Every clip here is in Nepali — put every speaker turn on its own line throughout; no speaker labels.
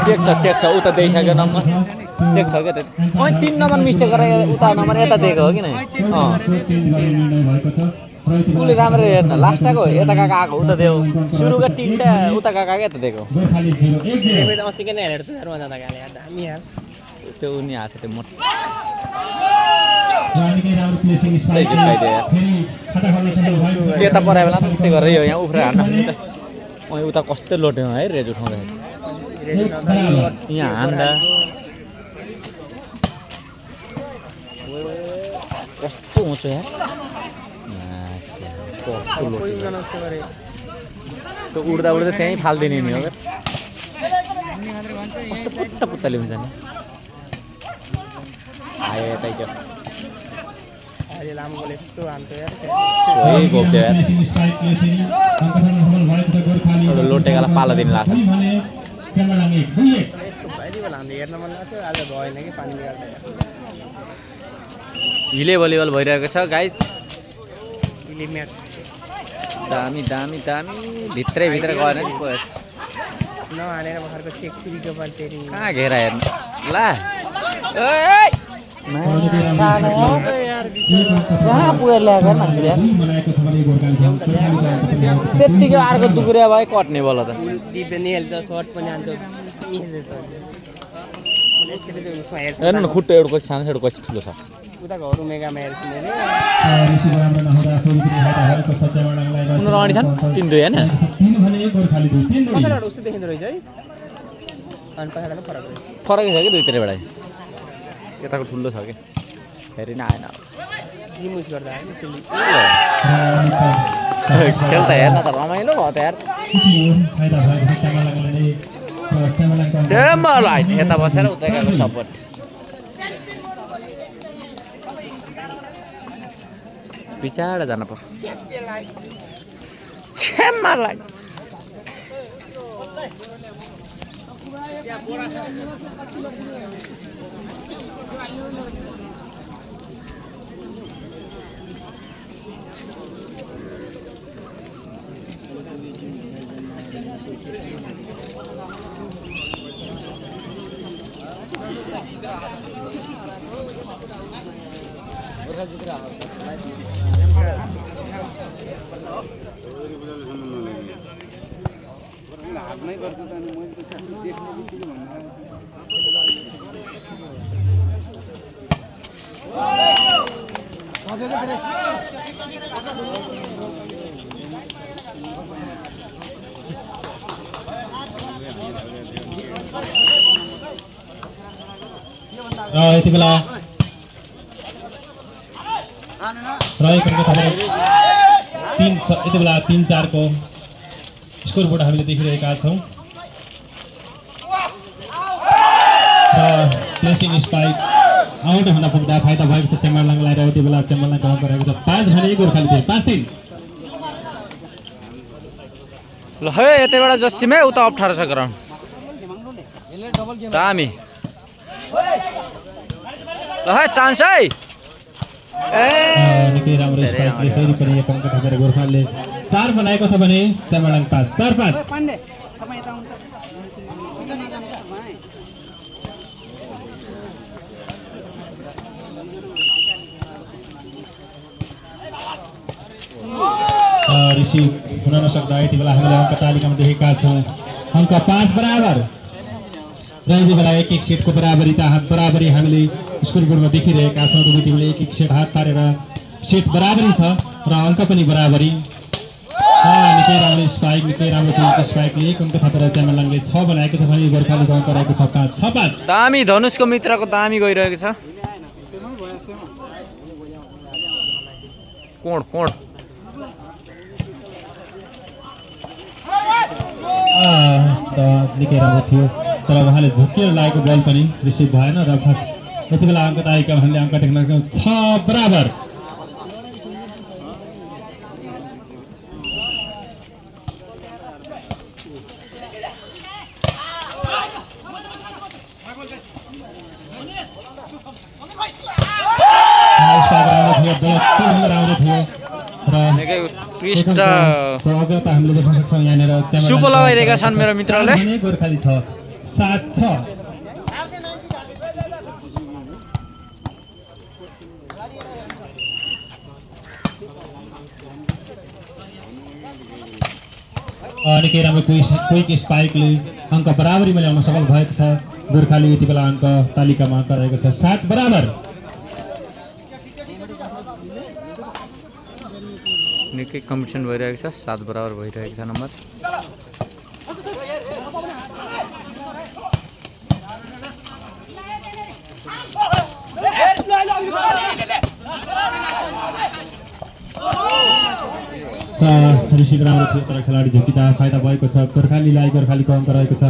चेक छ उता दिइसक्यो नम्बर चेक छ क्या त्यो 3 नम्बर मिस्टेक गरेर उता नम्बर यता दिएको हो कि नै उसले राम्ररी हेर्न लास्टको यता काका आएको उता दियो सुरुका 3टा उता काका यता दिएको
अस्तिकै नै हेरेर तुरमा जाँदा गाले दामी यार
त्यो उनी आछ त्यो मोट यता परायो बेला त्यस्तै गरेर यो यहाँ उफ्रा हान्न अनि उता कस्तो लोट्यो है रेज उठाउँदाखेरि यहाँ हान्दा कस्तो उँचो यार त्यो उड्दा उड्दा त्यहीँ फालिदिने नि हो कस्तो पुत्ता पुत्ताले हुन्छ नि आयो यतै त्यो लोटेकालाई पालो दिनु लाग्छ हिले भलिबल भइरहेको छ गाइज दामी दामी दामी भित्रै गएन नि कहाँ घेरा हेर्नु ला कहाँ पुगेर ल्याएको मान्छे यार त्यत्तिकै अर्को दुकुरिया भयो कट्ने बोला त हेर्नु न खुट्टो एउटा कति सानो एउटा कति ठुलो छ उनीहरू अडी छन् 3-2 होइन फरकै छ कि दुईतिरबाट यताको ठुलो छ कि फेरि नै आएन खेल त हेर्न त रमाइलो भयो त यार चेम्बरलाइन यता बसेर उता गएको सपोर्ट पिछाडा जानु पर्छ चेम्बरलाइन
यति बेला रहेको खबर 3-4 को स्कोरबोर्ड हामीले देखिरहेका छौं र प्लेसिङ स्पाइक आउट हुन पुग्दा फाइदा भएको छ चेम्बरलाइनलाई र यति बेला चेम्बरलाइन काम गरेको छ 5 भने गोर्खाली थियो 5-3
ल हे यतैबाट जस्सीमै उता अप्ठ्यारो छ ग्राउन्ड दामी ल है चान्स है
निकै राम्रो स्पाइकले फेरि पनि एक अङ्क थपेर गोर्खालीले 4 बनाएको छ भने चेम्बरलाइन 5 4-5 रिसिभ हुन नसक्दा यति बेला हामीले अङ्क तालिकामा देखेका छौँ अङ्क 5 बराबर र यति बेला एक सेटको बराबरी हामीले स्कोरबोर्डमा देखिरहेका छौँ दुवै टिमले एक सेट हात पारेर सेट बराबरी छ र अङ्क पनि बराबरी निकै राम्रो स्पाइक निकै राम्रो स्पाइकले एक अङ्क थपेर चेम्बरलाइनले 6 बनाएको छ भने गोर्खालीको अङ्क रहेको छ 5
दामी धनुषको मित्रको दामी गइरहेको छ कोण
निकै राम्रो थियो तर उहाँले झुकेर लागेको बल पनि रिसिभ भएन र यति बेला अङ्क तालिकामा हामीले अङ्क देख्न 6 बराबर
सुप लगाइरहेका छन् मेरो मित्रले
गोर्खाली 6 7-6 निकै राम्रो क्विक स्पाइकले अङ्क बराबरीमा ल्याउन सफल भएको छ। गोर्खाली यति बेला अङ्क तालिकामा अङ्क रहेको छ 7 बराबर।
निकै कम्पिटिसन भइरहेको छ, 7 बराबर भइरहेको छ नम्बर।
रिसिभ राम्रो थियो तर खेलाडी झुकिँदा फाइदा भएको छ गोर्खालीलाई। गोर्खालीको अङ्क रहेको छ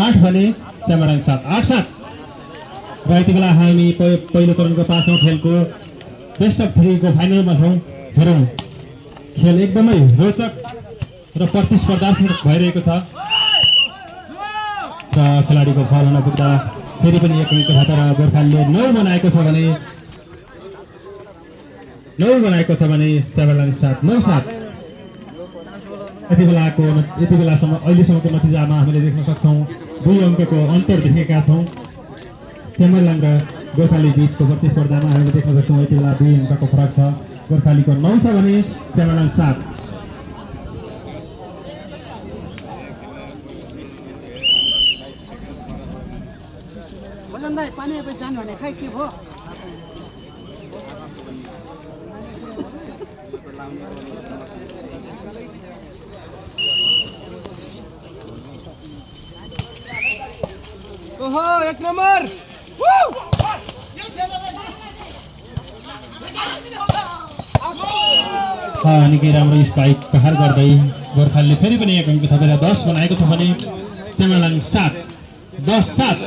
8 भने च्याम्बरलाइन 7 8-7 र यति बेला हामी पहिलो चरणको 5औं खेलको बेस्ट अफ 3 को फाइनलमा छौँ। हेरौँ खेल एकदमै रोचक र प्रतिस्पर्धात्मक भइरहेको छ र खेलाडीको फल हुन पुग्दा फेरि पनि एक अङ्क हातेर गोर्खालीले 9 बनाएको छ भने च्याम्बरलाइन 7 9-7। यति बेलासम्म अहिलेसम्मको नतिजामा हामीले देख्न सक्छौँ 2 अङ्कको अन्तर देखेका छौँ। च्याम्बरलाइन र गोर्खाली बीचको प्रतिस्पर्धामा हामीले देख्न सक्छौँ यति बेला 2 अङ्कको फरक छ। गोर्खालीको 9 छ भने च्याम्बरलाइन 7।
पानी जानु भने खै के भयो ओहो 1 नम्बर
निकै राम्रो स्पाइक प्रहार गर्दै गोर्खालीले फेरि पनि एक अङ्क थपेर 10 बनाएको छ भने च्याम्बरलाइन 7 10-7।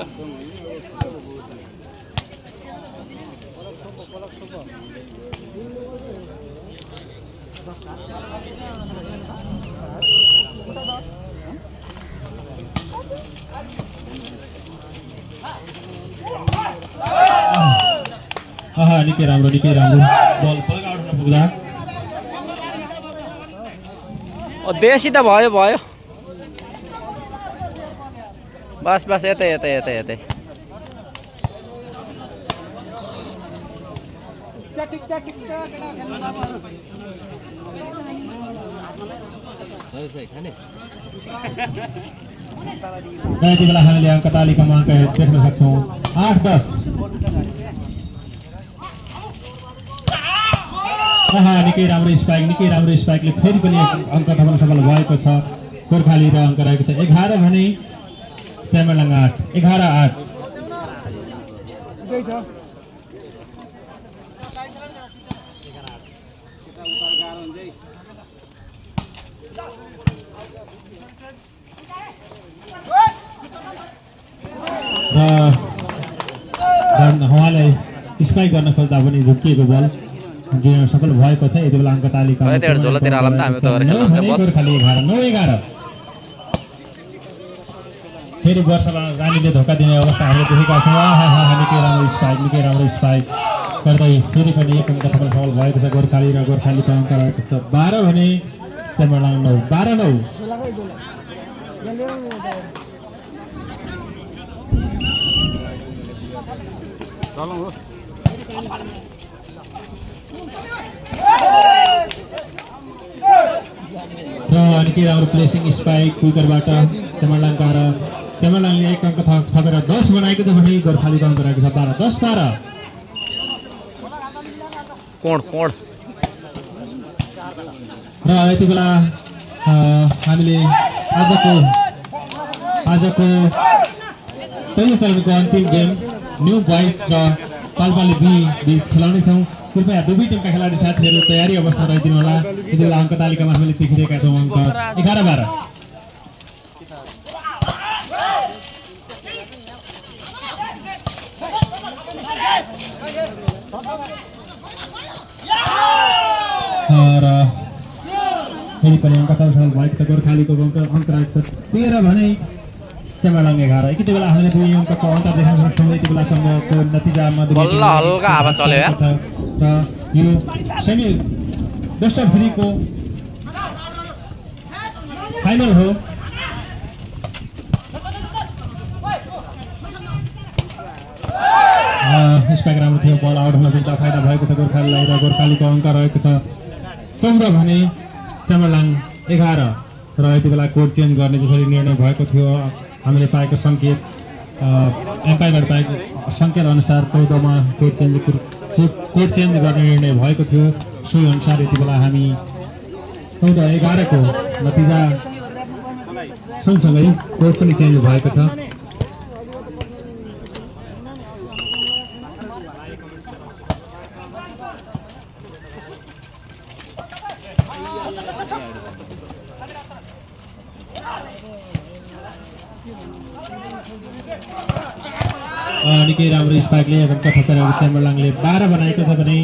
निकै राम्रो बल पल्काउट हुन पुग्दा
देशी त भयो बस यतै
यति बेला हामीले अङ्क तालिकामा अङ्क देख्न सक्छौँ 8-10। निकै राम्रो स्पाइकले फेरि पनि अङ्क थप्न सफल भएको छ। गोर्खाली र अङ्क रहेको छ 11 भने च्याम्बरलाइन 8 11-8। उहाँलाई स्पाइक गर्न खोज्दा पनि झुक्किएको बल सफल भएको छ। यति बेला अङ्क तालिकामा गोर्खाली 11 फेरि वर्षमा रानीले धोका दिने अवस्था हामीले देखेका छौँ। निकै राम्रो स्पाइक गर्दै फेरि पनि एक अङ्क सफल भएको छ गोर्खाली र गोर्खालीको अङ्क रहेको छ 12 भने च्याम्बरलाइन 9 12-9। निकै राम्रो प्लेसिङ स्पाइक क्विकरबाट च्याम्बरलाइनले एक अङ्क थपेर 10 बनाएको छ भने गोर्खालीको अङ्क रहेको छ 12-10-12।
कोण
र यति बेला हामीले आजको पहिलो चरणको अन्तिम गेम न्यू बोइज र पाल्पाले बी बीच खेलाउनेछौँ। कृपया दुवै टिमका खेलाडी साथीहरू तयारी अवस्थामा रहिदिनु होला। यति बेला अङ्क तालिकामा हामीले देखिरहेका छौँ अङ्क 11-12। र फेरि पनि अङ्क सफल भएको छ गोर्खालीको अङ्क रहेको छ 13 भने च्याम्बरलाइन 11। यति बेला हामीले 2 अङ्कको अन्तर देख्न सक्छौँ। यति बेलासम्मको नतिजामा
हल्का हावा चल्यो
र यो सेमी बेस्ट अफ 3 को फाइनल हो। लामो थियो बल आउट हुन पुग्दा फाइदा भएको छ गोर्खालीलाई र गोर्खालीको अङ्क रहेको छ 14 भने च्यामलाङ 11 र यति बेला कोड चेन्ज गर्ने जसरी निर्णय भएको थियो हामीले पाएको सङ्केत एम्पायरबाट पाएको सङ्केत अनुसार 14 मा कोड चेन्ज गर्ने निर्णय भएको थियो सोही अनुसार यति बेला हामी 14-11 को नतिजा सँगसँगै कोड पनि चेन्ज भएको छ निकै राम्रो स्पाइकले अङ्क थपेर च्यामलाङले 12 बनाएको छ भने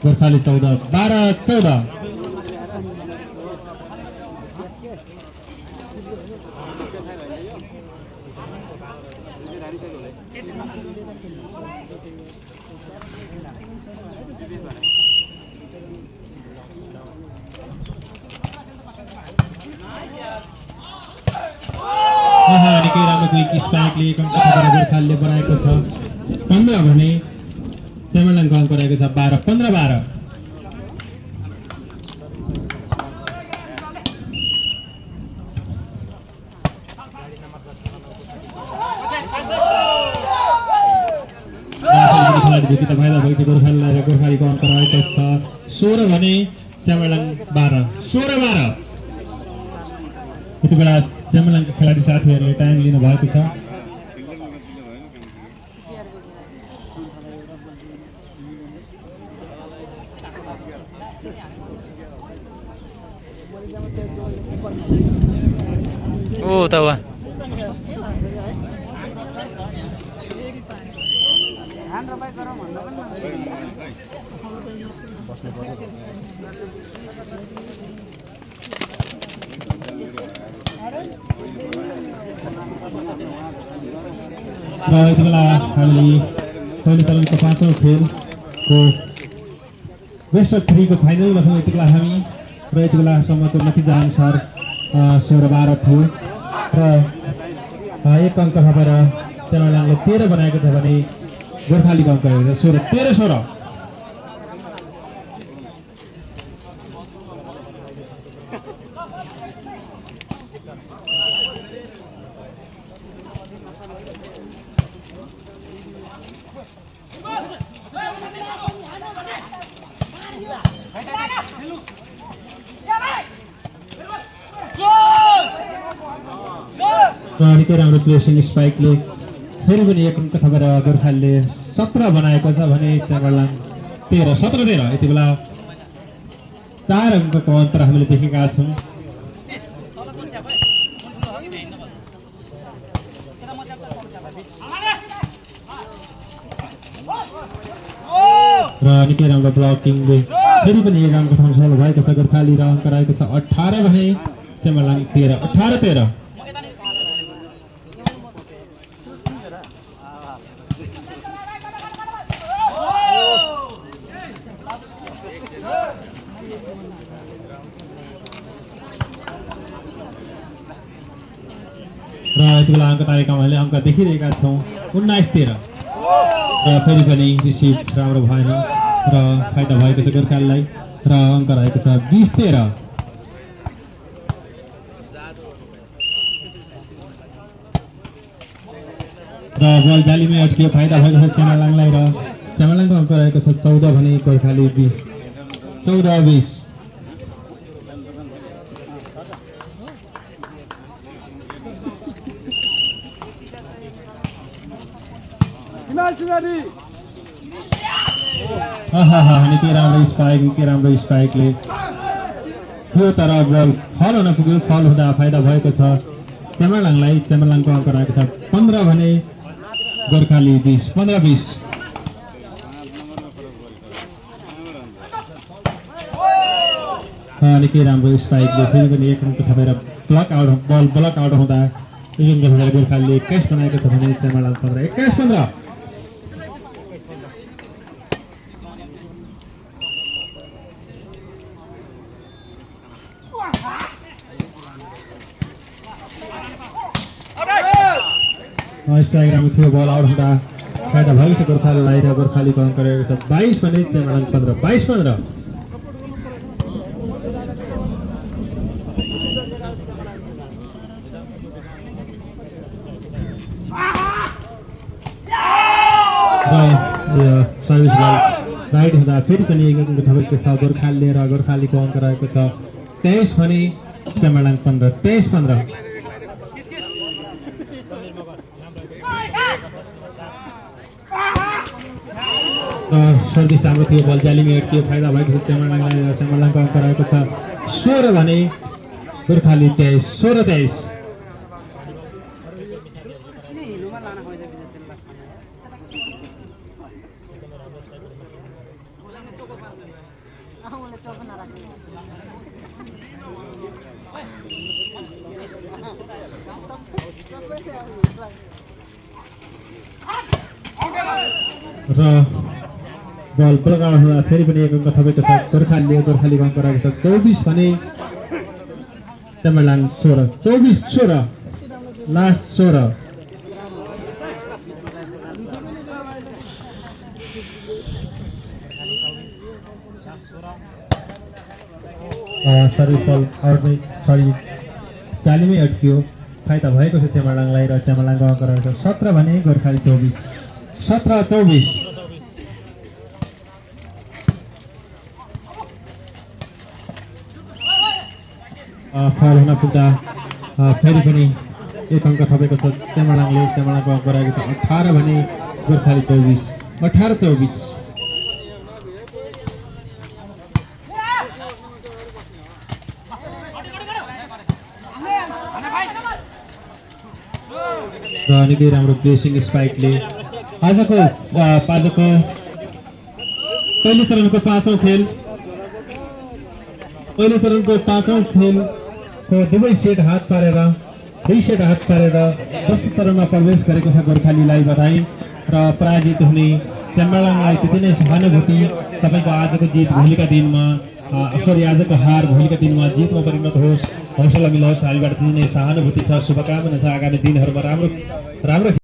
गोर्खाली 12-14 निकै राम्रो क्विक स्पाइकले अङ्क थपेर गोर्खालीले बनाएको छ 15 भने च्यामलाङको अङ्क रहेको छ 12-15-12 खेलाडी फाइदा भएको गोर्खालीलाई र गोर्खालीको अङ्क रहेको छ 16 भने च्यामलाङ 12-16-12 यति बेला च्यामलाङका खेलाडी साथीहरूले टाइम लिनु भएको छ
ओ तवा र यति बेला हामीले पहिलो चरणको 5औं खेलको बेस्ट अफ 3 को फाइनलमा छौँ यति बेला हामी र यति बेलासम्मको नतिजा अनुसार 16-12 थियो र एक अङ्क थपेर च्यामलाङले 13 बनाएको छ भने गोर्खालीको अङ्क 13-16 निकै राम्रो प्लेसिङ स्पाइकले फेरि पनि एक अङ्क थपेर गोर्खालीले 17 बनाएको छ भने च्यामलाङ 13-17-13 यति बेला 4 अङ्कको अन्तर हामीले देखेका छौँ र निकै राम्रो ब्लकिङले फेरि पनि एक अङ्क थम्सल भएको छ गोर्खाली र अङ्क रहेको छ 18 भने च्यामलाङ 13-18-13 र यति बेला अङ्क तालिकामा हामीले अङ्क देखिरहेका छौँ 19-13 र फेरि पनि रिसिभ राम्रो भएन र फाइदा भएको छ गोर्खालीलाई र अङ्क रहेको छ 20-13 र बल भ्यालीमै अड्कियो फाइदा भएको छ च्यामलाङलाई र च्यामलाङको अङ्क रहेको छ 14 भने गोर्खाली 14-20 निकै राम्रो स्पाइकले थियो तर बल फल हुन पुग्यो फल हुँदा फाइदा भएको छ च्यामलाङलाई च्यामलाङको अङ्क रहेको छ 15 भने गोर्खाली 15-20 निकै राम्रो स्पाइकले फेरि पनि एक अङ्क थपेर ब्लक आउट हुँदा गोर्खालीले 21 बनाएको छ भने च्यामलाङ 21-15 स्ट्राइक राम्रो थियो बल आउट हुँदा फाइदा भएको छ गोर्खालीलाई र गोर्खालीको अङ्क रहेको छ 22 भने च्यामालाङ 15 22-15 सर्भिस राइट हुँदा फेरि पनि एक अङ्क थपेको छ गोर्खालीले र गोर्खालीको अङ्क रहेको छ 23 भने च्यामालाङ 15 23-15 सर्भिस राम्रो थियो बल जालीमा अड्कियो फाइदा भएको छ च्यामालाङलाई च्यामालाङको अङ्क रहेको छ 16 भने गोर्खाली 23 16-23 र बल प्रगाड हुँदा फेरि पनि एक अङ्क थपेको छ गोर्खालीको अङ्क रहेको छ 24 भने च्यामालाङ 16 24-16 लास्ट 16 सर्भिस बल आउटमै जालीमै अड्कियो फाइदा भएको छ च्यामालाङलाई र च्यामालाङको अङ्क रहेको छ 17 भने गोर्खाली 24 17-24 फल हुन पुग्दा फेरि पनि एक अङ्क थपेको छ च्यामालाङले च्यामालाङको अङ्क रहेको छ 18 भने गोर्खाली 24 18-24 र निकै राम्रो प्लेसिङ स्पाइकले आजको पहिलो चरणको पाँचौं खेलको दुवै सेट हात पारेर 2 सेट हात पारेर 10 चरणमा प्रवेश गरेको छ गोर्खालीलाई बधाई र पराजित हुने च्यामालाङलाई त्यति नै सहानुभूति तपाईँको आजको जित भोलिका दिनमा आजको हार भोलिका दिनमा जितमा परिणत होस् हौसला मिलोस् हामीबाट त्यति नै सहानुभूति छ शुभकामना छ आगामी दिनहरूमा राम्रो